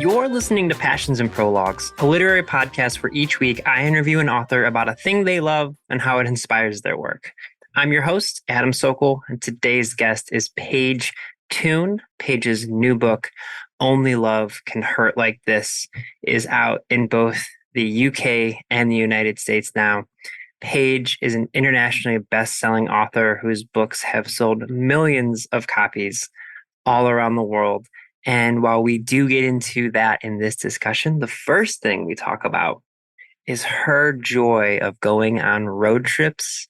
You're listening to Passions and Prologues, a literary podcast where each week I interview an author about a thing they love and how it inspires their work. I'm your host, Adam Sokol, and today's guest is Paige Toon. Paige's new book, Only Love Can Hurt Like This, is out in both the UK and the United States now. Paige is an internationally best-selling author whose books have sold millions of copies all around the world. And while we do get into that in this discussion, the first thing we talk about is her joy of going on road trips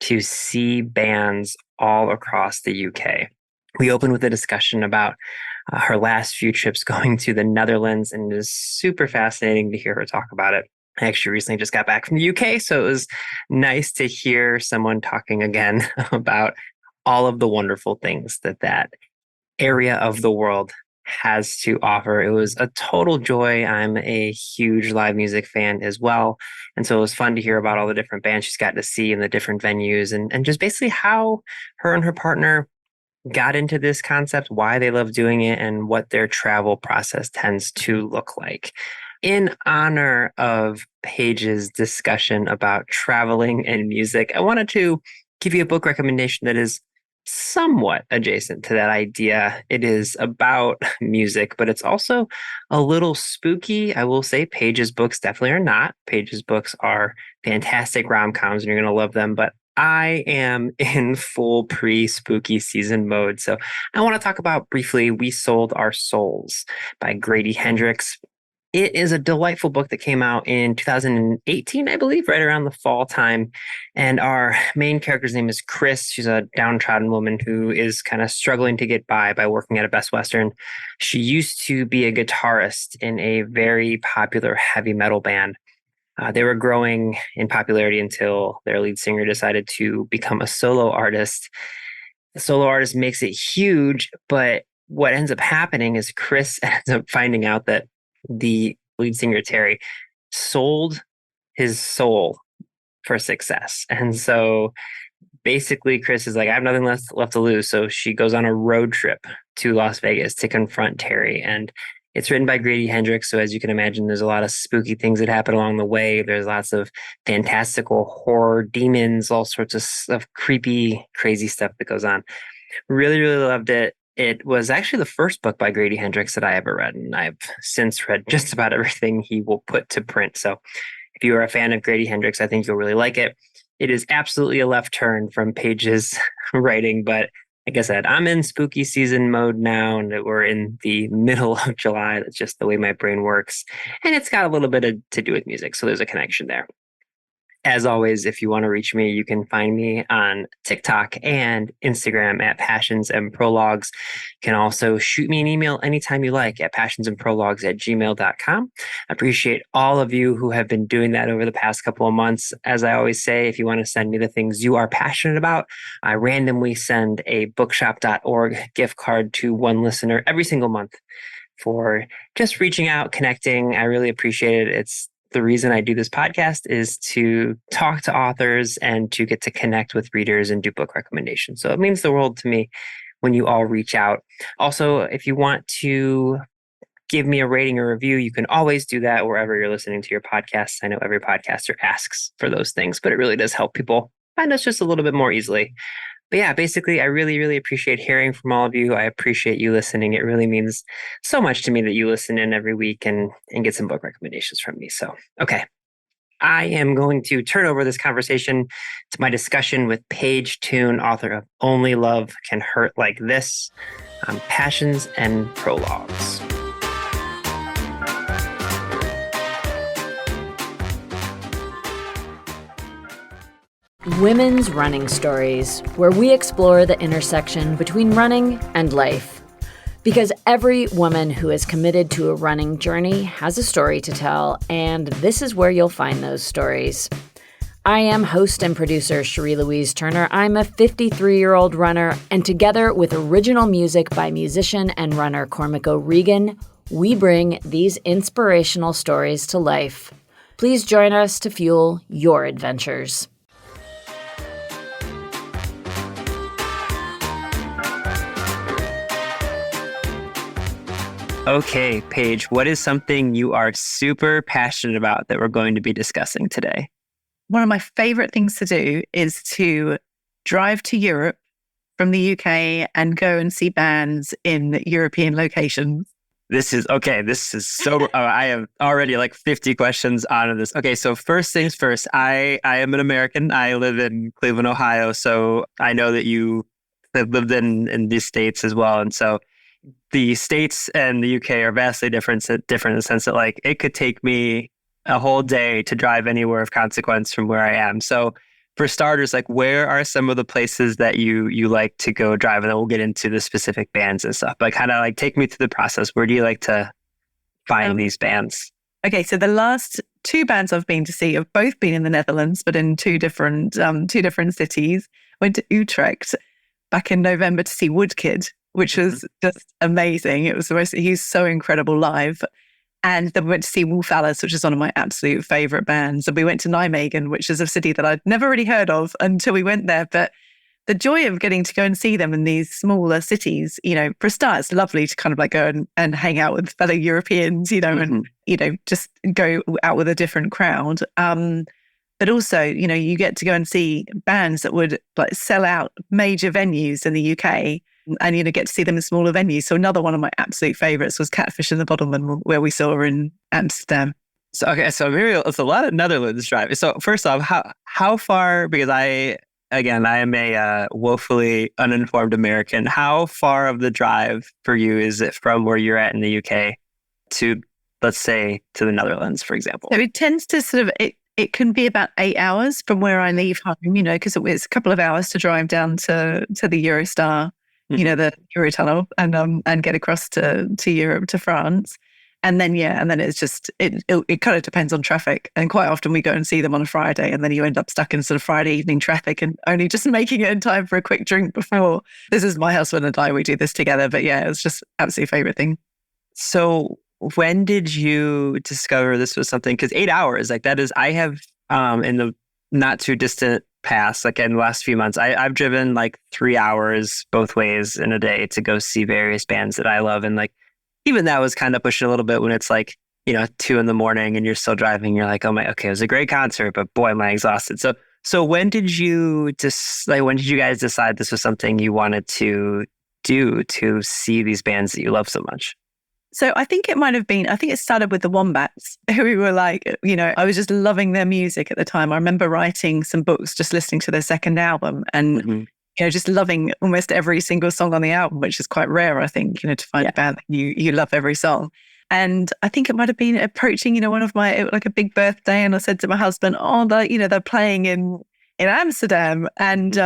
to see bands all across the UK. We open with a discussion about her last few trips going to the Netherlands, and it is super fascinating to hear her talk about it. I actually recently just got back from the UK, so it was nice to hear someone talking again about all of the wonderful things that area of the world has to offer. It was a total joy. I'm a huge live music fan as well. And so it was fun to hear about all the different bands she's got to see in the different venues and just basically how her and her partner got into this concept, why they love doing it, and what their travel process tends to look like. In honor of Paige's discussion about traveling and music, I wanted to give you a book recommendation that is somewhat adjacent to that idea. It is about music, but it's also a little spooky. I will say Paige's books definitely are not. Paige's books are fantastic rom-coms and you're going to love them, but I am in full pre-spooky season mode. So I want to talk about briefly We Sold Our Souls by Grady Hendrix. It is a delightful book that came out in 2018, I believe, right around the fall time. And our main character's name is Chris. She's a downtrodden woman who is kind of struggling to get by working at a Best Western. She used to be a guitarist in a very popular heavy metal band. They were growing in popularity until their lead singer decided to become a solo artist. The solo artist makes it huge, but what ends up happening is Chris ends up finding out that the lead singer, Terry, sold his soul for success. And so basically Chris is like, I have nothing left to lose. So she goes on a road trip to Las Vegas to confront Terry. And it's written by Grady Hendrix. So as you can imagine, there's a lot of spooky things that happen along the way. There's lots of fantastical horror, demons, all sorts of creepy, crazy stuff that goes on. Really, really loved it. It was actually the first book by Grady Hendrix that I ever read, and I've since read just about everything he will put to print. So if you are a fan of Grady Hendrix, I think you'll really like it. It is absolutely a left turn from Paige's writing, but like I said, I'm in spooky season mode now, and we're in the middle of July. That's just the way my brain works. And it's got a little bit to do with music, so there's a connection there. As always, if you want to reach me, you can find me on TikTok and Instagram at Passions and Prologues. You can also shoot me an email anytime you like at passionsandprologues@gmail.com. I appreciate all of you who have been doing that over the past couple of months. As I always say, if you want to send me the things you are passionate about, I randomly send a bookshop.org gift card to one listener every single month for just reaching out, connecting. I really appreciate it. It's the reason I do this podcast is to talk to authors and to get to connect with readers and do book recommendations. So it means the world to me when you all reach out. Also, if you want to give me a rating or review, you can always do that wherever you're listening to your podcasts. I know every podcaster asks for those things, but it really does help people find us just a little bit more easily. But yeah, basically, I really, really appreciate hearing from all of you. I appreciate you listening. It really means so much to me that you listen in every week and get some book recommendations from me. So, okay. I am going to turn over this conversation to my discussion with Paige Toon, author of Only Love Can Hurt Like This, on Passions and Prologues. Women's Running Stories, where we explore the intersection between running and life. Because every woman who is committed to a running journey has a story to tell, and this is where you'll find those stories. I am host and producer Cherie Louise Turner. I'm a 53-year-old runner, and together with original music by musician and runner Cormac O'Regan, we bring these inspirational stories to life. Please join us to fuel your adventures. Okay, Paige, what is something you are super passionate about that we're going to be discussing today? One of my favorite things to do is to drive to Europe from the UK and go and see bands in European locations. This is so, I have already like 50 questions on this. Okay, so first things first, I am an American. I live in Cleveland, Ohio. So I know that you have lived in these states as well. And so the States and the UK are vastly different in the sense that like it could take me a whole day to drive anywhere of consequence from where I am. So for starters, like where are some of the places that you like to go drive? And then we'll get into the specific bands and stuff. But kind of like take me through the process. Where do you like to find these bands? Okay, so the last two bands I've been to see have both been in the Netherlands, but in two different cities. Went to Utrecht back in November to see Woodkid, which was just amazing. It was he's so incredible live. And then we went to see Wolf Alice, which is one of my absolute favorite bands. And we went to Nijmegen, which is a city that I'd never really heard of until we went there. But the joy of getting to go and see them in these smaller cities, for a start, it's lovely to kind of like go and hang out with fellow Europeans, and, just go out with a different crowd. But also, you get to go and see bands that would like sell out major venues in the UK. And, get to see them in smaller venues. So another one of my absolute favorites was Catfish and the Bottlemen, where we saw her in Amsterdam. So, okay, so it's a lot of Netherlands driving. So first off, how far, because I am a woefully uninformed American, how far of the drive for you is it from where you're at in the UK to, let's say, to the Netherlands, for example? So it tends to it can be about 8 hours from where I leave home, because it's a couple of hours to drive down to the Eurostar, the Eurotunnel, and get across to Europe, to France. And then it's just, it kind of depends on traffic. And quite often we go and see them on a Friday, and then you end up stuck in sort of Friday evening traffic and only just making it in time for a quick drink before. This is my husband and I, we do this together. But yeah, it's just absolute favorite thing. So when did you discover this was something? Because 8 hours, like that is, I have in the not too distant past, like in the last few months, I've driven like 3 hours both ways in a day to go see various bands that I love. And like, even that was kind of pushing a little bit when it's like, 2 a.m. and you're still driving. You're like, okay, it was a great concert, but boy, am I exhausted. So when did you guys decide this was something you wanted to do to see these bands that you love so much? So I think it started with the Wombats, who we were like, I was just loving their music at the time. I remember writing some books, just listening to their second album and, just loving almost every single song on the album, which is quite rare, I think, to find a band that you love every song. And I think it might have been approaching, one of my, like a big birthday. And I said to my husband, they're playing in Amsterdam. And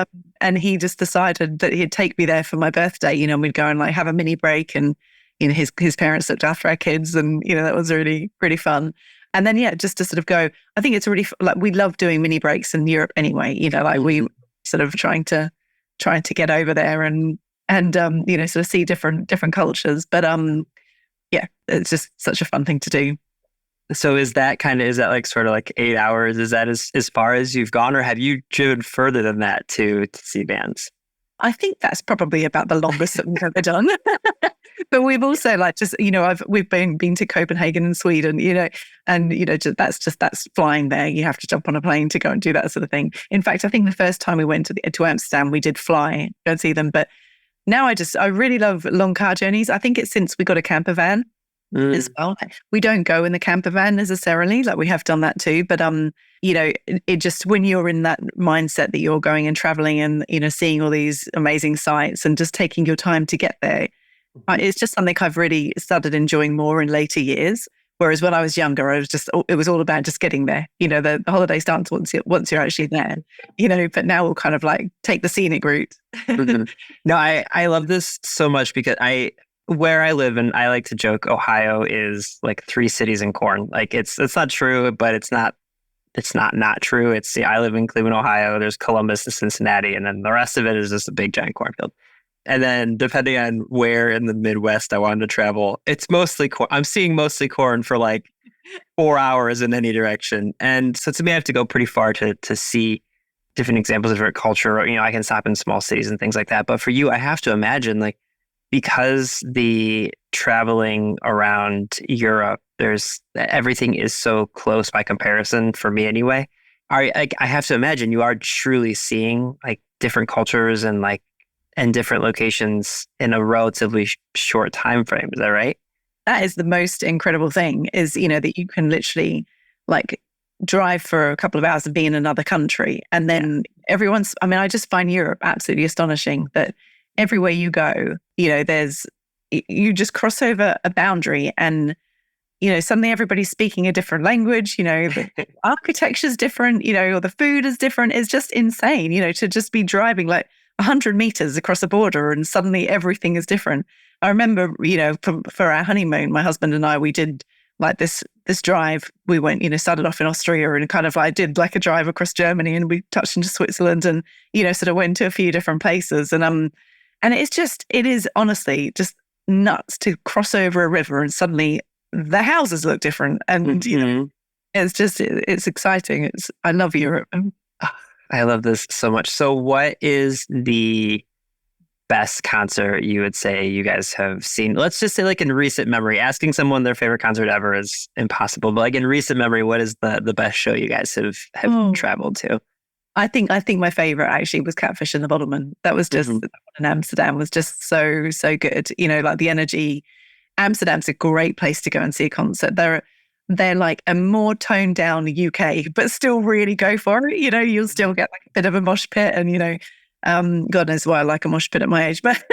he just decided that he'd take me there for my birthday, and we'd go and like have a mini break, and his parents looked after our kids, and that was really, really fun. And then just to sort of go, I think it's really like we love doing mini breaks in Europe anyway. We sort of trying to get over there and sort of see different cultures. But it's just such a fun thing to do. So is that like sort of like 8 hours? Is that as far as you've gone, or have you driven further than that to see bands? I think that's probably about the longest that we've ever done. But we've also we've been to Copenhagen and Sweden, and that's flying there. You have to jump on a plane to go and do that sort of thing. In fact, I think the first time we went to Amsterdam, we did fly, go and see them. But now I really love long car journeys. I think it's since we got a camper van as well. We don't go in the camper van necessarily, like we have done that too. But it just, when you're in that mindset that you're going and traveling and seeing all these amazing sights and just taking your time to get there, it's just something I've really started enjoying more in later years. Whereas when I was younger, it was all about just getting there. The holiday starts once you're actually there. But now we'll kind of like take the scenic route. No, I love this so much because where I live, and I like to joke, Ohio is like 3 cities in corn. Like it's not true, but it's not true. I live in Cleveland, Ohio. There's Columbus and Cincinnati, and then the rest of it is just a big giant cornfield. And then depending on where in the Midwest I wanted to travel, it's mostly corn. I'm seeing mostly corn for like 4 hours in any direction. And so to me, I have to go pretty far to see different examples of different culture. I can stop in small cities and things like that. But for you, I have to imagine like because the traveling around Europe, everything is so close by comparison for me anyway. I have to imagine you are truly seeing like different cultures and different locations in a relatively short time frame. Is that right? That is the most incredible thing is, that you can literally like drive for a couple of hours and be in another country. And then I just find Europe absolutely astonishing that everywhere you go, you just cross over a boundary and, suddenly everybody's speaking a different language, the architecture's different, or the food is different. It's just insane, to just be driving like 100 meters across a border and suddenly everything is different. I remember, for our honeymoon, my husband and I, we did like this drive. We went, started off in Austria and kind of like did like a drive across Germany and we touched into Switzerland and, sort of went to a few different places. And it is honestly just nuts to cross over a river and suddenly the houses look different. And, it's exciting. I love Europe. I love this so much. So what is the best concert you would say you guys have seen? Let's just say like in recent memory. Asking someone their favorite concert ever is impossible. But like in recent memory, what is the best show you guys have traveled to? I think my favorite actually was Catfish and the Bottlemen. That was just in Amsterdam was just so good. Like the energy. Amsterdam's a great place to go and see a concert. They're like a more toned down UK, but still really go for it. You'll still get like a bit of a mosh pit and, God knows why I like a mosh pit at my age, but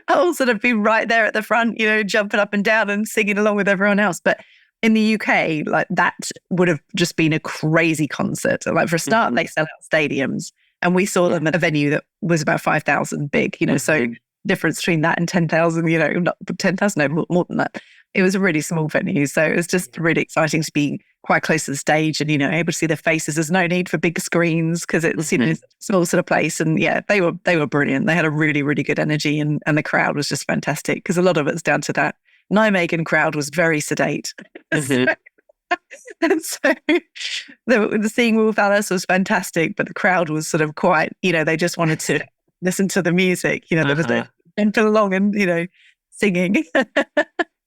I'll sort of be right there at the front, jumping up and down and singing along with everyone else. But in the UK, like that would have just been a crazy concert. Like for a start, they sell out stadiums and we saw them at a venue that was about 5,000 big, so difference between that and 10,000, not 10,000, no, more than that. It was a really small venue. So it was just really exciting to be quite close to the stage and, able to see their faces. There's no need for big screens because it was, a small sort of place. And yeah, they were brilliant. They had a really, really good energy and the crowd was just fantastic because a lot of it's down to that. Nijmegen crowd was very sedate. And so the seeing Wolf Alice was fantastic, but the crowd was sort of quite, they just wanted to listen to the music, there was gentle along and, singing.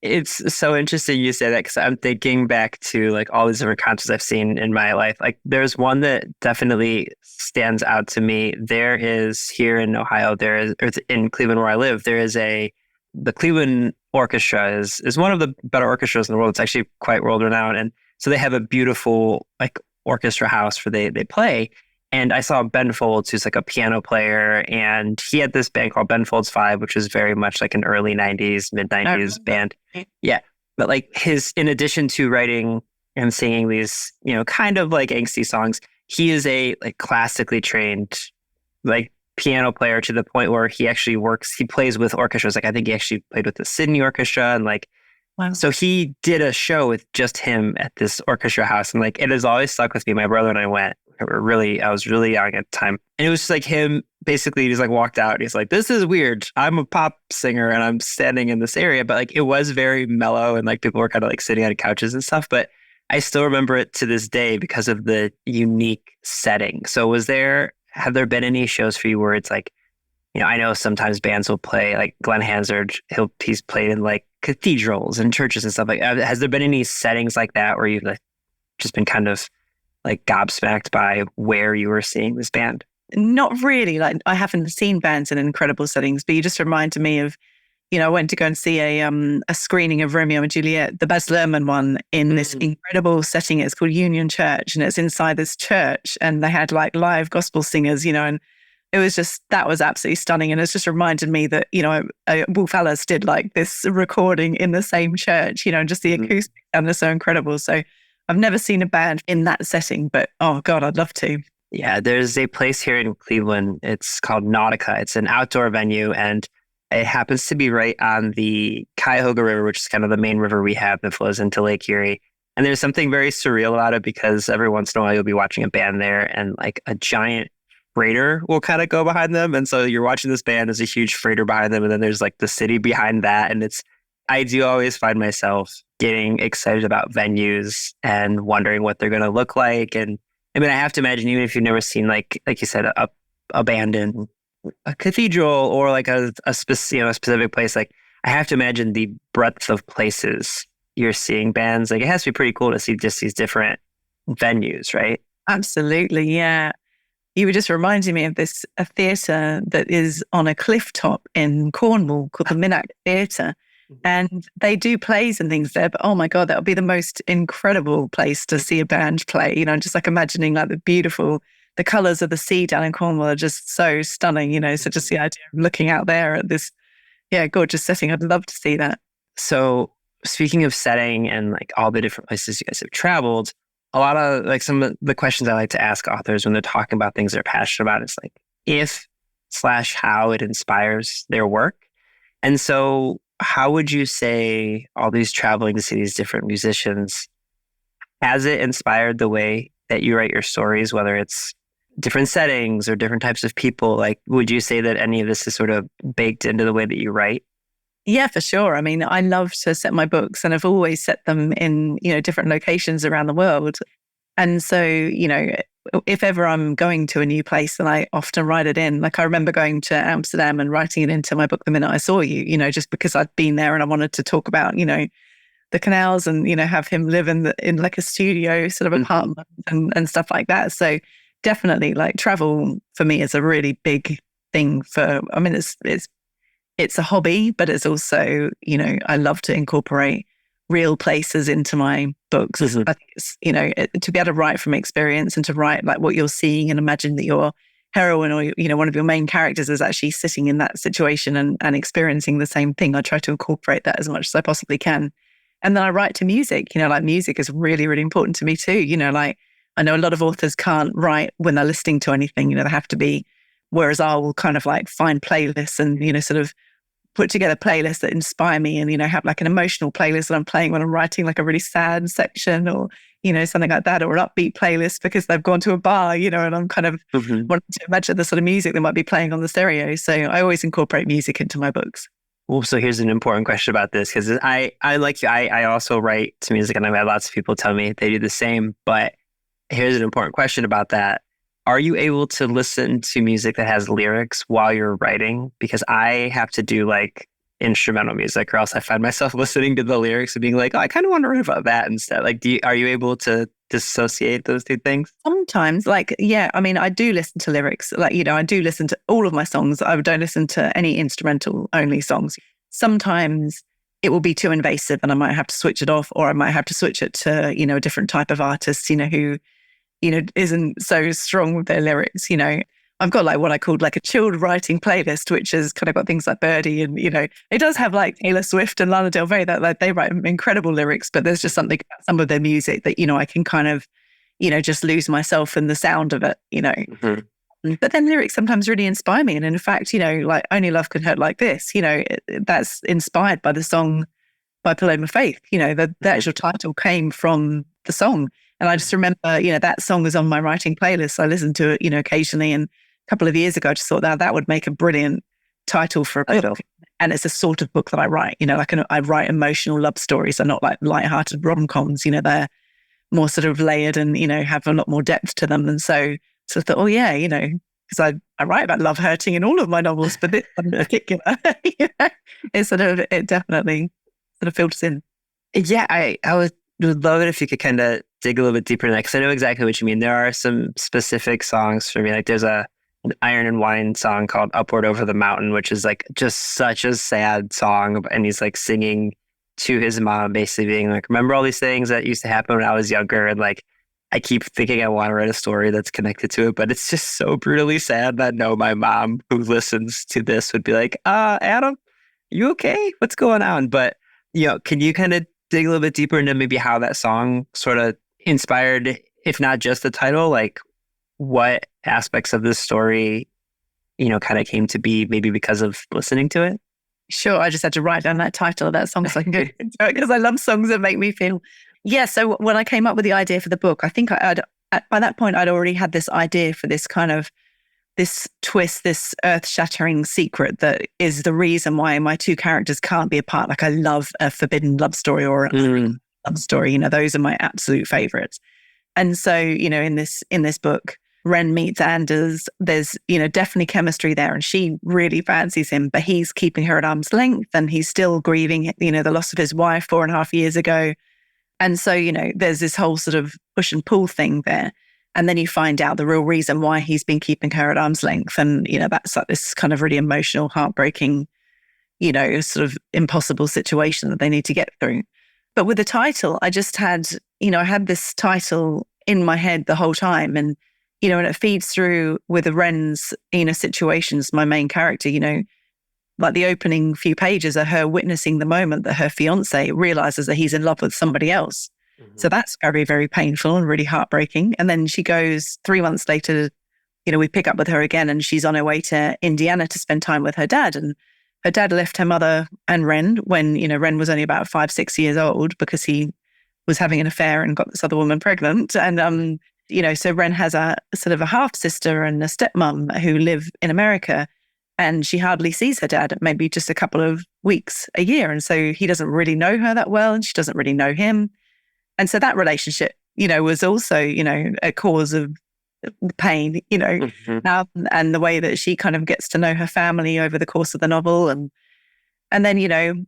It's so interesting you say that because I'm thinking back to like all these different concerts I've seen in my life. Like there's one that definitely stands out to me. There is here in Ohio, or in Cleveland where I live, the Cleveland Orchestra is one of the better orchestras in the world. It's actually quite world renowned. And so they have a beautiful like orchestra house where they play. And I saw Ben Folds, who's like a piano player, and he had this band called Ben Folds 5, which was very much like an early 90s, mid 90s band. Yeah. But like in addition to writing and singing these, kind of like angsty songs, he is a like classically trained like piano player to the point where he plays with orchestras. Like I think he actually played with the Sydney Orchestra and like, wow. So he did a show with just him at this orchestra house. And like, it has always stuck with me. My brother and I went. I was really young at the time. And it was just like him, basically, he just like walked out. And he's like, this is weird. I'm a pop singer and I'm standing in this area. But like, it was very mellow and like people were kind of like sitting on couches and stuff. But I still remember it to this day because of the unique setting. So have there been any shows for you where it's like, I know sometimes bands will play like Glenn Hansard, he's played in like cathedrals and churches and stuff like that. Has there been any settings like that where you've like just been kind of like gobsmacked by where you were seeing this band? Not really. Like I haven't seen bands in incredible settings, but you just reminded me of, I went to go and see a screening of Romeo and Juliet, the Baz Luhrmann one, in this incredible setting. It's called Union Church, and it's inside this church, and they had like live gospel singers, and it was that was absolutely stunning. And it's just reminded me that, Wolf Alice did like this recording in the same church, and just the acoustics and they're so incredible. So I've never seen a band in that setting, but oh God, I'd love to. Yeah, there's a place here in Cleveland. It's called Nautica. It's an outdoor venue and it happens to be right on the Cuyahoga River, which is kind of the main river we have that flows into Lake Erie. And there's something very surreal about it because every once in a while you'll be watching a band there and like a giant freighter will kind of go behind them. And so you're watching this band, there's a huge freighter behind them. And then there's like the city behind that. And I do always find myself getting excited about venues and wondering what they're going to look like. And I mean, I have to imagine, even if you've never seen, like you said, a band in a cathedral or like a specific place, like I have to imagine the breadth of places you're seeing bands. Like it has to be pretty cool to see just these different venues, right? Absolutely, yeah. You were just reminding me of a theatre that is on a cliff top in Cornwall called the Minack Theatre. And they do plays and things there, but oh my God, that would be the most incredible place to see a band play. You know, just like imagining like the colours of the sea down in Cornwall are just so stunning, you know. So just the idea of looking out there at this, gorgeous setting. I'd love to see that. So speaking of setting and like all the different places you guys have traveled, a lot of like some of the questions I like to ask authors when they're talking about things they're passionate about is like if/how it inspires their work. And so how would you say all these traveling to see these different musicians, has it inspired the way that you write your stories, whether it's different settings or different types of people? Like, would you say that any of this is sort of baked into the way that you write? Yeah, for sure. I mean, I love to set my books and I've always set them in, different locations around the world. And so, if ever I'm going to a new place, then I often write it in. Like I remember going to Amsterdam and writing it into my book the minute I saw you, just because I'd been there and I wanted to talk about, the canals and, have him live in like a studio sort of apartment and stuff like that. So definitely like travel for me is a really big thing it's a hobby, but it's also, I love to incorporate real places into my books. I think it's, to be able to write from experience and to write like what you're seeing and imagine that your heroine or, one of your main characters is actually sitting in that situation and experiencing the same thing. I try to incorporate that as much as I possibly can. And then I write to music, like music is really, really important to me too. Like I know a lot of authors can't write when they're listening to anything, they have to be, whereas I will kind of like find playlists and, sort of put together playlists that inspire me and, have like an emotional playlist that I'm playing when I'm writing like a really sad section or, something like that, or an upbeat playlist because they've gone to a bar, and I'm kind of wanting to imagine the sort of music they might be playing on the stereo. So I always incorporate music into my books. Well, so here's an important question about this because I like you. I also write to music and I've had lots of people tell me they do the same. But here's an important question about that. Are you able to listen to music that has lyrics while you're writing? Because I have to do like instrumental music or else I find myself listening to the lyrics and being like, oh, I kind of want to write about that instead. Like, are you able to dissociate those two things? Sometimes, like, yeah, I mean, I do listen to lyrics. Like, I do listen to all of my songs. I don't listen to any instrumental only songs. Sometimes it will be too invasive and I might have to switch it off, or I might have to switch it to, a different type of artist, who, isn't so strong with their lyrics. I've got like what I called like a chilled writing playlist, which has kind of got things like Birdie and, it does have like Taylor Swift and Lana Del Rey that like they write incredible lyrics, but there's just something about some of their music that, I can kind of, just lose myself in the sound of it, But then lyrics sometimes really inspire me. And in fact, like Only Love Can Hurt Like This, that's inspired by the song by Paloma Faith. The actual title came from the song. And I just remember, that song was on my writing playlist. I listened to it, occasionally. And a couple of years ago, I just thought that would make a brilliant title for a book. And it's a sort of book that I write, I write emotional love stories. They're not like lighthearted rom-coms, they're more sort of layered and, have a lot more depth to them. And so I thought, oh yeah, because I write about love hurting in all of my novels, but this one in particular, it definitely sort of filters in. Yeah, I would love it if you could kind of dig a little bit deeper in that because I know exactly what you mean. There are some specific songs for me. Like there's an Iron and Wine song called Upward Over the Mountain, which is like just such a sad song. And he's like singing to his mom, basically being like, remember all these things that used to happen when I was younger? And like, I keep thinking I want to write a story that's connected to it, but it's just so brutally sad that my mom who listens to this would be like, Adam, you okay? What's going on? But, can you kind of dig a little bit deeper into maybe how that song sort of inspired, if not just the title, like what aspects of this story, kind of came to be maybe because of listening to it? Sure. I just had to write down that title of that song so I can go into it because I love songs that make me feel. Yeah. So when I came up with the idea for the book, I think by that point, I'd already had this idea for this kind of this twist, this earth-shattering secret that is the reason why my two characters can't be apart. Like I love a forbidden love story or a love story. Those are my absolute favorites. And so, in this book, Ren meets Anders, there's, definitely chemistry there, and she really fancies him, but he's keeping her at arm's length, and he's still grieving, the loss of his wife 4.5 years ago. And so, there's this whole sort of push and pull thing there. And then you find out the real reason why he's been keeping her at arm's length. And, that's like this kind of really emotional, heartbreaking, sort of impossible situation that they need to get through. But with the title, I just had, I had this title in my head the whole time. And, and it feeds through with the Ren's, situations, my main character, like the opening few pages are her witnessing the moment that her fiance realizes that he's in love with somebody else. Mm-hmm. So that's very, very painful and really heartbreaking. And then she goes 3 months later, we pick up with her again, and she's on her way to Indiana to spend time with her dad. And her dad left her mother and Ren when, Ren was only about 5-6 years old because he was having an affair and got this other woman pregnant. And, so Ren has a sort of a half sister and a stepmom who live in America. And she hardly sees her dad, maybe just a couple of weeks a year. And so he doesn't really know her that well, and she doesn't really know him. And so that relationship, was also, a cause of pain, and the way that she kind of gets to know her family over the course of the novel. And then,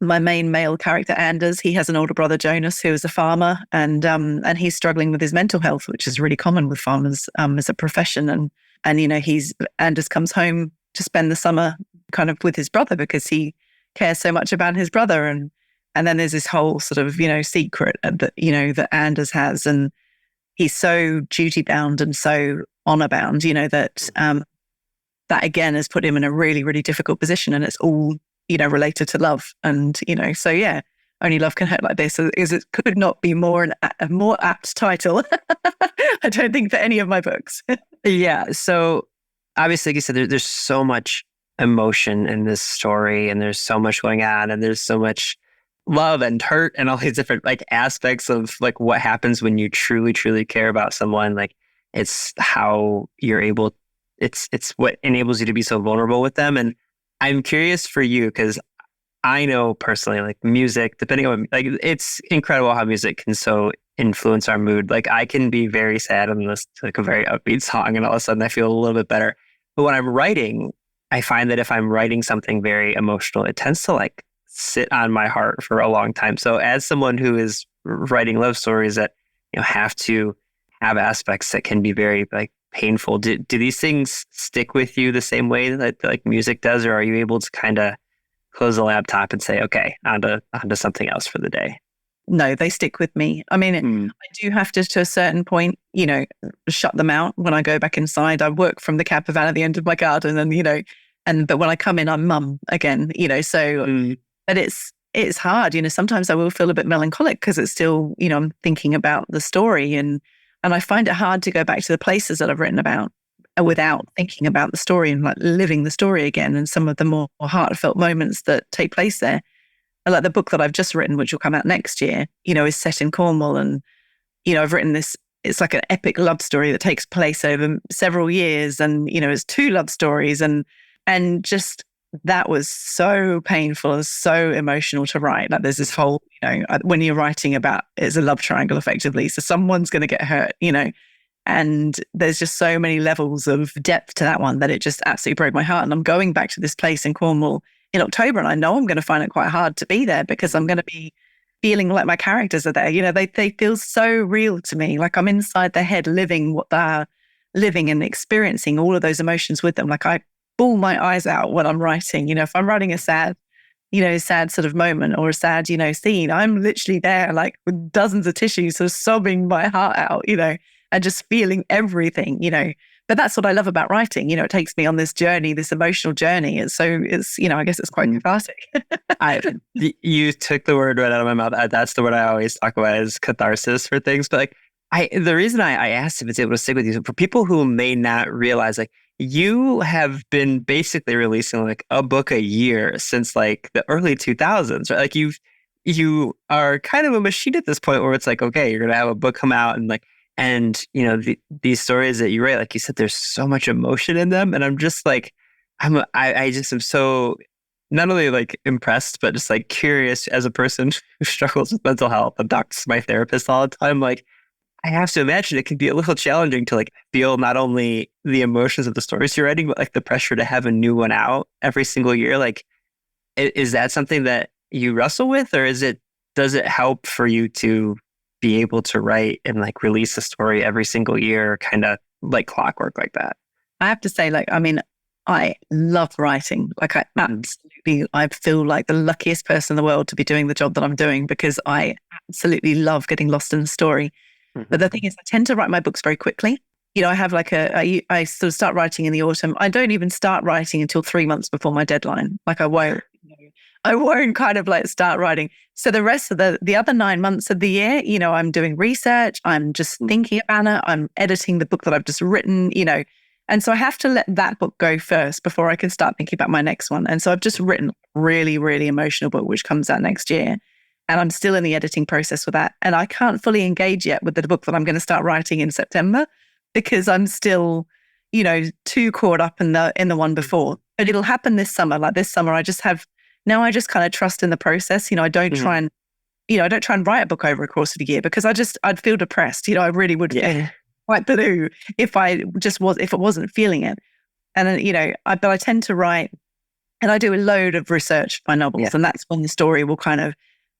my main male character, Anders, he has an older brother, Jonas, who is a farmer, and he's struggling with his mental health, which is really common with farmers as a profession. And Anders comes home to spend the summer kind of with his brother because he cares so much about his brother. And then there's this whole sort of, secret that, that Anders has. And he's so duty bound and so honor bound, that again has put him in a really, really difficult position. And it's all, related to love. And, so yeah, Only Love Can Hurt Like This it could not be a more apt title. I don't think for any of my books. Yeah. So obviously, like you said, there's so much emotion in this story, and there's so much going on, and there's so much love and hurt and all these different like aspects of like what happens when you truly, truly care about someone. Like it's how you're able, it's what enables you to be so vulnerable with them. And I'm curious for you, because I know personally, like music, depending on like, it's incredible how music can so influence our mood. Like I can be very sad and listen to like a very upbeat song, and all of a sudden I feel a little bit better. But when I'm writing, I find that if I'm writing something very emotional, it tends to like sit on my heart for a long time. So as someone who is writing love stories that, have to have aspects that can be very like painful, do these things stick with you the same way that like music does, or are you able to kind of close the laptop and say, okay, onto something else for the day? No, they stick with me. I mean, I do have to a certain point, shut them out when I go back inside. I work from the camper van at the end of my garden, and but when I come in, I'm mum again, so, but it's hard, sometimes I will feel a bit melancholic because it's still, I'm thinking about the story, and I find it hard to go back to the places that I've written about without thinking about the story and like living the story again, and some of the more heartfelt moments that take place there. Like the book that I've just written, which will come out next year, is set in Cornwall. And, I've written this, it's like an epic love story that takes place over several years. And, it's 2 love stories. And just that was so painful and so emotional to write. Like there's this whole, when you're writing about, it's a love triangle effectively. So someone's going to get hurt, and there's just so many levels of depth to that one that it just absolutely broke my heart. And I'm going back to this place in Cornwall in October, and I know I'm going to find it quite hard to be there because I'm going to be feeling like my characters are there. They feel so real to me. Like I'm inside their head, living what they're living and experiencing all of those emotions with them. Like I bawl my eyes out when I'm writing. If I'm writing a sad sort of moment or a sad, scene, I'm literally there like with dozens of tissues, sort of sobbing my heart out, and just feeling everything, But that's what I love about writing. It takes me on this journey, this emotional journey. And so it's, I guess it's quite cathartic. You took the word right out of my mouth. That's the word I always talk about is catharsis for things. But like, the reason I asked if it's able to stick with you, so for people who may not realize, like, you have been basically releasing like a book a year since like the early 2000s, right? Like you are kind of a machine at this point where it's like, okay, you're going to have a book come out and like, and, these stories that you write, like you said, there's so much emotion in them. And I'm just like, I just am so not only like impressed, but just like curious as a person who struggles with mental health and talks to my therapist all the time. Like, I have to imagine it can be a little challenging to like feel not only the emotions of the stories you're writing, but like the pressure to have a new one out every single year. Like, is that something that you wrestle with, or does it help for you to be able to write and like release a story every single year, kind of like clockwork like that? I have to say, like, I mean, I love writing. Like, I feel like the luckiest person in the world to be doing the job that I'm doing, because I absolutely love getting lost in the story. Mm-hmm. But the thing is, I tend to write my books very quickly. I have like I sort of start writing in the autumn. I don't even start writing until 3 months before my deadline. Like, I won't kind of like start writing. So the rest of the other 9 months of the year, I'm doing research. I'm just thinking about it. I'm editing the book that I've just written, And so I have to let that book go first before I can start thinking about my next one. And so I've just written a really, really emotional book, which comes out next year. And I'm still in the editing process with that. And I can't fully engage yet with the book that I'm going to start writing in September, because I'm still, too caught up in the one before. But it'll happen this summer. Like this summer, I just kind of trust in the process. I don't try and, I don't try and write a book over a course of a year, because I'd feel depressed. I really would feel quite blue if it wasn't feeling it. And then, but I tend to write, and I do a load of research for my novels. And that's when the story will kind of,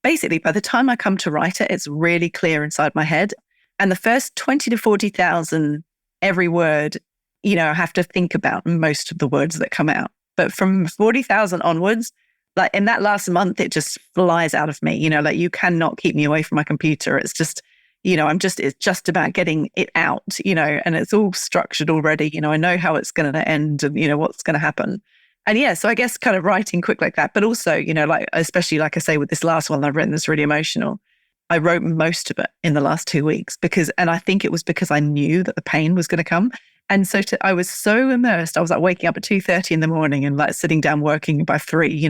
basically, by the time I come to write it, it's really clear inside my head. And the first 20 to 40,000, every word, I have to think about most of the words that come out. But from 40,000 onwards, like in that last month, it just flies out of me. Like, you cannot keep me away from my computer. It's just, it's just about getting it out, and it's all structured already. I know how it's going to end and, what's going to happen. And so I guess kind of writing quick like that, but also, like, especially like I say, with this last one I've written that's really emotional, I wrote most of it in the last 2 weeks and I think it was because I knew that the pain was going to come. And so I was so immersed. I was like waking up at 2:30 in the morning and like sitting down working by 3,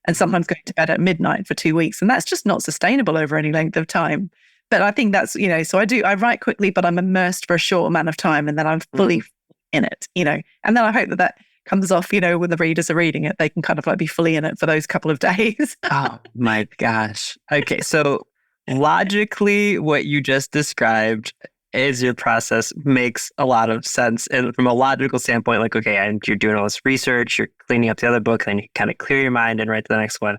and sometimes going to bed at midnight for 2 weeks. And that's just not sustainable over any length of time. But I think that's, so I write quickly, but I'm immersed for a short amount of time, and then I'm fully in it, and then I hope that comes off, when the readers are reading it, they can kind of like be fully in it for those couple of days. Oh my gosh. Okay. So logically, what you just described is your process makes a lot of sense. And from a logical standpoint, like, okay, and you're doing all this research, you're cleaning up the other book, then you kind of clear your mind and write the next one.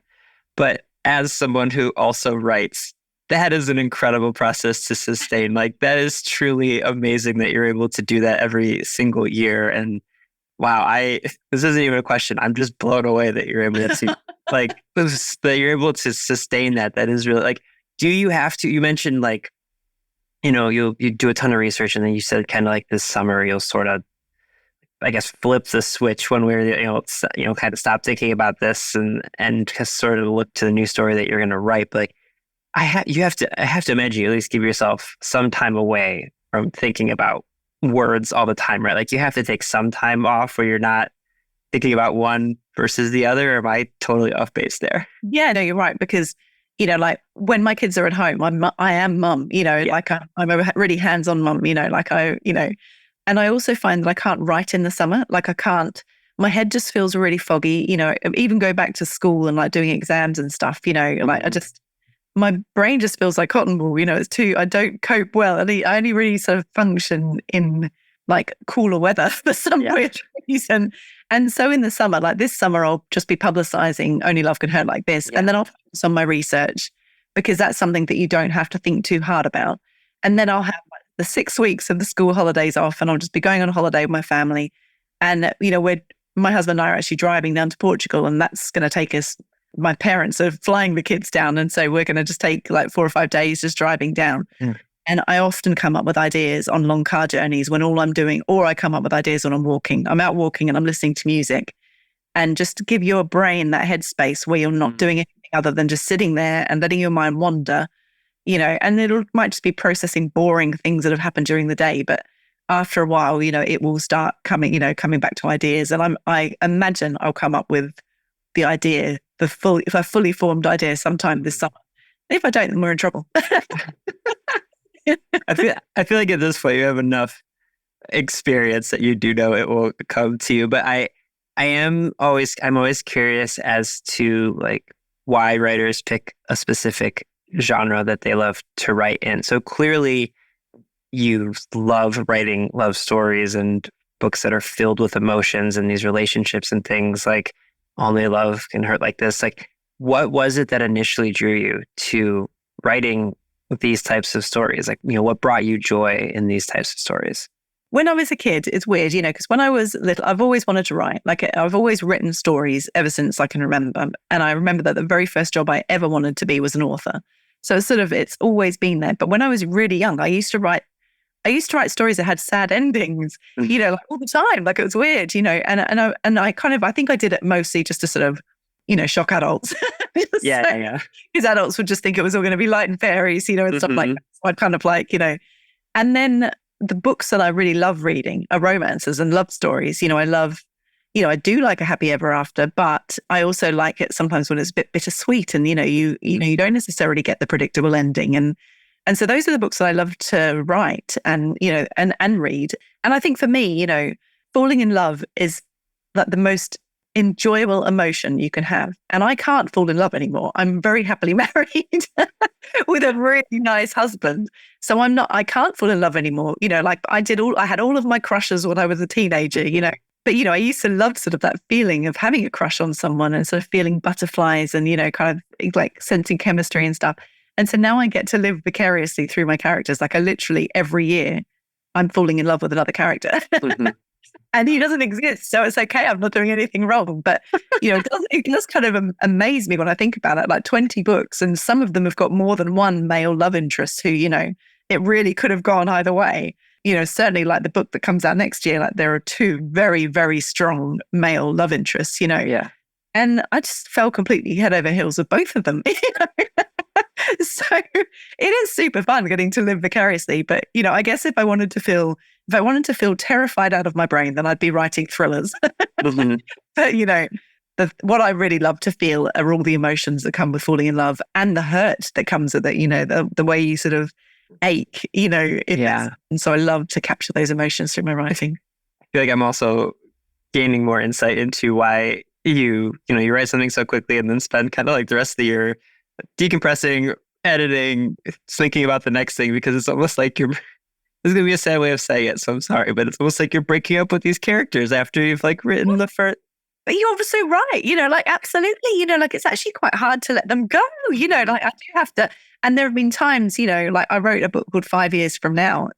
But as someone who also writes, that is an incredible process to sustain. Like, that is truly amazing that you're able to do that every single year. And wow, this isn't even a question. I'm just blown away that you're able to that you're able to sustain that. That is really like, do you have to, you mentioned like, you do a ton of research, and then you said kind of like this summer, you'll sort of, I guess, flip the switch one way or the, kind of stop thinking about this and just sort of look to the new story that you're going to write. But like, I have to imagine you at least give yourself some time away from thinking about words all the time, right? Like, you have to take some time off where you're not thinking about one versus the other. Or am I totally off base there? Yeah, no, you're right. Because, like when my kids are at home, I am mum, like I'm a really hands-on mum, like and I also find that I can't write in the summer. Like, my head just feels really foggy, even go back to school and like doing exams and stuff, like my brain just feels like cotton wool, I don't cope well. I only really sort of function in like cooler weather for some weird reason. And so in the summer, like this summer, I'll just be publicizing Only Love Can Hurt Like This. And then I'll focus on my research, because that's something that you don't have to think too hard about. And then I'll have the 6 weeks of the school holidays off, and I'll just be going on holiday with my family. And, my husband and I are actually driving down to Portugal, and that's going to take us, my parents are flying the kids down. And so we're going to just take like 4 or 5 days just driving down. And I often come up with ideas on long car journeys when all I'm doing, or I come up with ideas when I'm walking. I'm out walking and I'm listening to music. And just to give your brain that headspace where you're not doing anything other than just sitting there and letting your mind wander, and it might just be processing boring things that have happened during the day. But after a while, it will start coming back to ideas. And I imagine I'll come up with the idea, a fully formed idea sometime this summer. If I don't, then we're in trouble. I feel like at this point you have enough experience that you do know it will come to you. But I'm always curious as to like why writers pick a specific genre that they love to write in. So clearly you love writing love stories and books that are filled with emotions and these relationships and things like Only Love Can Hurt Like This. Like, what was it that initially drew you to writing these types of stories? Like, what brought you joy in these types of stories? When I was a kid, it's weird, because when I was little, I've always wanted to write. Like, I've always written stories ever since I can remember. And I remember that the very first job I ever wanted to be was an author. So it's always been there. But when I was really young, I used to write stories that had sad endings, like all the time. Like, it was weird, and I think I did it mostly just to sort of, shock adults. Yeah. Because adults would just think it was all going to be light and fairies, and stuff like that. So I'd kind of like, and then the books that I really love reading are romances and love stories. I do like a happy ever after, but I also like it sometimes when it's a bit bittersweet and, you don't necessarily get the predictable ending. And so those are the books that I love to write and, and read. And I think for me, falling in love is like the most enjoyable emotion you can have. And I can't fall in love anymore. I'm very happily married with a really nice husband. So I can't fall in love anymore. Like I had all of my crushes when I was a teenager, but, I used to love sort of that feeling of having a crush on someone and sort of feeling butterflies and, kind of like sensing chemistry and stuff. And so now I get to live vicariously through my characters. Like I literally every year I'm falling in love with another character. And he doesn't exist. So it's okay. I'm not doing anything wrong. But, it does kind of amaze me when I think about it, like 20 books. And some of them have got more than one male love interest who, it really could have gone either way. Certainly like the book that comes out next year, like there are two very, very strong male love interests, Yeah. And I just fell completely head over heels with both of them. So it is super fun getting to live vicariously. But, I guess if I wanted to feel terrified out of my brain, then I'd be writing thrillers. But, what I really love to feel are all the emotions that come with falling in love and the hurt that comes with it, the way you sort of ache, Yeah. And so I love to capture those emotions through my writing. I feel like I'm also gaining more insight into why you write something so quickly and then spend kind of like the rest of the year decompressing, editing, thinking about the next thing, because it's almost like this is going to be a sad way of saying it, so I'm sorry, but it's almost like you're breaking up with these characters after you've like written the first. But you're so right, like absolutely, like it's actually quite hard to let them go, like I do have to. And there have been times, like I wrote a book called 5 Years From Now,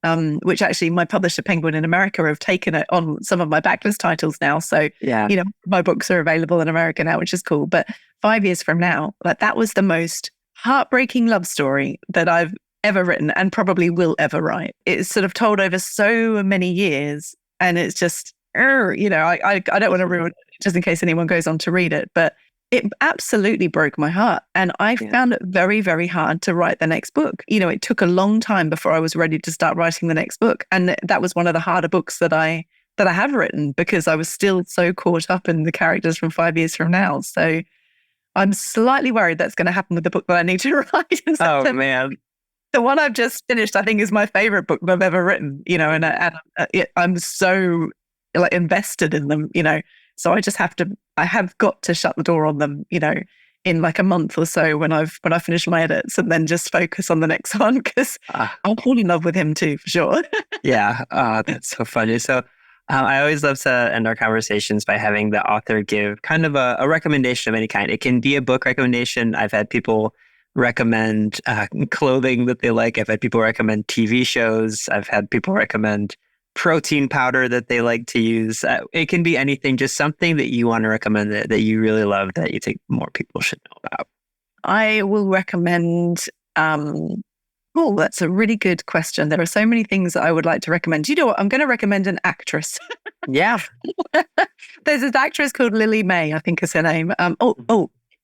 which actually my publisher Penguin in America have taken it on some of my backlist titles now. So, yeah, my books are available in America now, which is cool. But 5 Years From Now, like that was the most heartbreaking love story that I've ever written and probably will ever write. It's sort of told over so many years, and it's just, I don't want to ruin it just in case anyone goes on to read it, but it absolutely broke my heart. And I found it very, very hard to write the next book. It took a long time before I was ready to start writing the next book. And that was one of the harder books that I have written, because I was still so caught up in the characters from 5 years from now. So I'm slightly worried that's going to happen with the book that I need to write. Oh, man. The one I've just finished, I think, is my favorite book that I've ever written, and I'm so like invested in them, so I have got to shut the door on them, in like a month or so when I finish my edits, and then just focus on the next one, because I'll fall in love with him too, for sure. Yeah. That's so funny. So I always love to end our conversations by having the author give kind of a recommendation of any kind. It can be a book recommendation. I've had people recommend clothing that they like. I've had people recommend TV shows. I've had people recommend protein powder that they like to use. It can be anything, just something that you want to recommend that you really love that you think more people should know about. I will recommend, that's a really good question. There are so many things that I would like to recommend. You know what? I'm going to recommend an actress. Yeah. There's this actress called Lily May, I think is her name.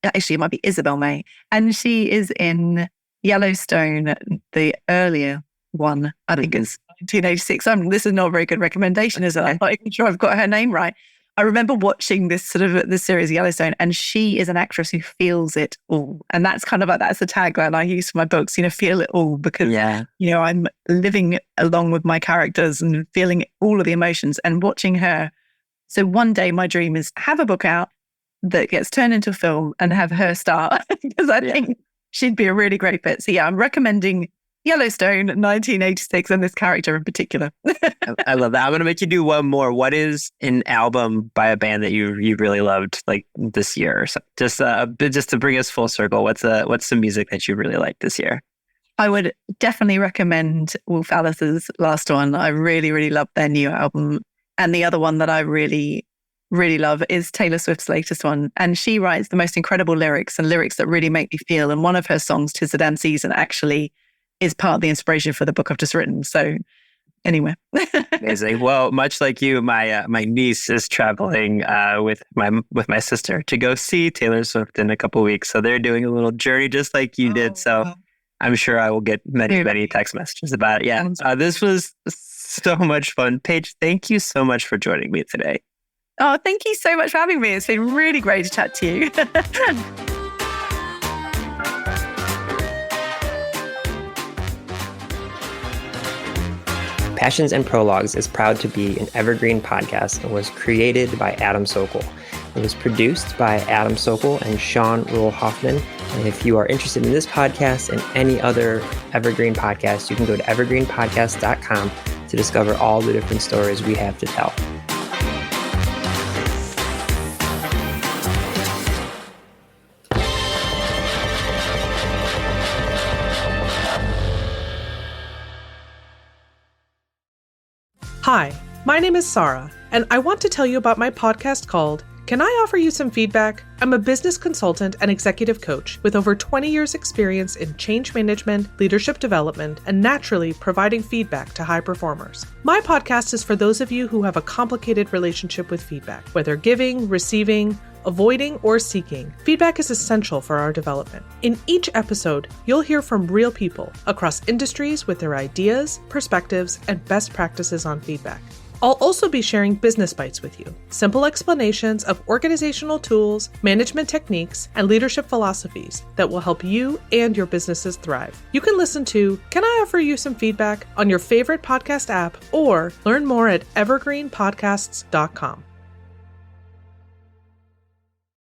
Actually, it might be Isabel May. And she is in Yellowstone, the earlier one. I think it's 1986. This is not a very good recommendation, is it? I'm not even sure I've got her name right. I remember watching this series Yellowstone, and she is an actress who feels it all. And that's kind of like, that's the tagline I use for my books, feel it all, because, I'm living along with my characters and feeling all of the emotions and watching her. So one day my dream is have a book out that gets turned into a film and have her star, because I think she'd be a really great fit. So yeah, I'm recommending Yellowstone, 1986, and this character in particular. I love that. I'm going to make you do one more. What is an album by a band that you really loved like this year or so? Just to bring us full circle, what's the music that you really liked this year? I would definitely recommend Wolf Alice's last one. I really, really love their new album. And the other one that I really, really love is Taylor Swift's latest one. And she writes the most incredible lyrics and lyrics that really make me feel. And one of her songs, "'Tis the Damn Season," actually is part of the inspiration for the book I've just written. So anyway. Amazing. Well, much like you, my niece is traveling with my sister to go see Taylor Swift in a couple of weeks. So they're doing a little journey just like you did. So wow. I'm sure I will get many text messages about it. Yeah. This was so much fun. Paige, thank you so much for joining me today. Oh, thank you so much for having me. It's been really great to chat to you. Passions and Prologues is proud to be an evergreen podcast and was created by Adam Sokol. It was produced by Adam Sokol and Sean Rule Hoffman. And if you are interested in this podcast and any other evergreen podcast, you can go to evergreenpodcast.com to discover all the different stories we have to tell. Hi, my name is Sarah, and I want to tell you about my podcast called Can I Offer You Some Feedback? I'm a business consultant and executive coach with over 20 years experience in change management, leadership development, and naturally providing feedback to high performers. My podcast is for those of you who have a complicated relationship with feedback, whether giving, receiving, avoiding, or seeking. Feedback is essential for our development. In each episode, you'll hear from real people across industries with their ideas, perspectives, and best practices on feedback. I'll also be sharing business bites with you, simple explanations of organizational tools, management techniques, and leadership philosophies that will help you and your businesses thrive. You can listen to Can I Offer You Some Feedback on your favorite podcast app or learn more at evergreenpodcasts.com.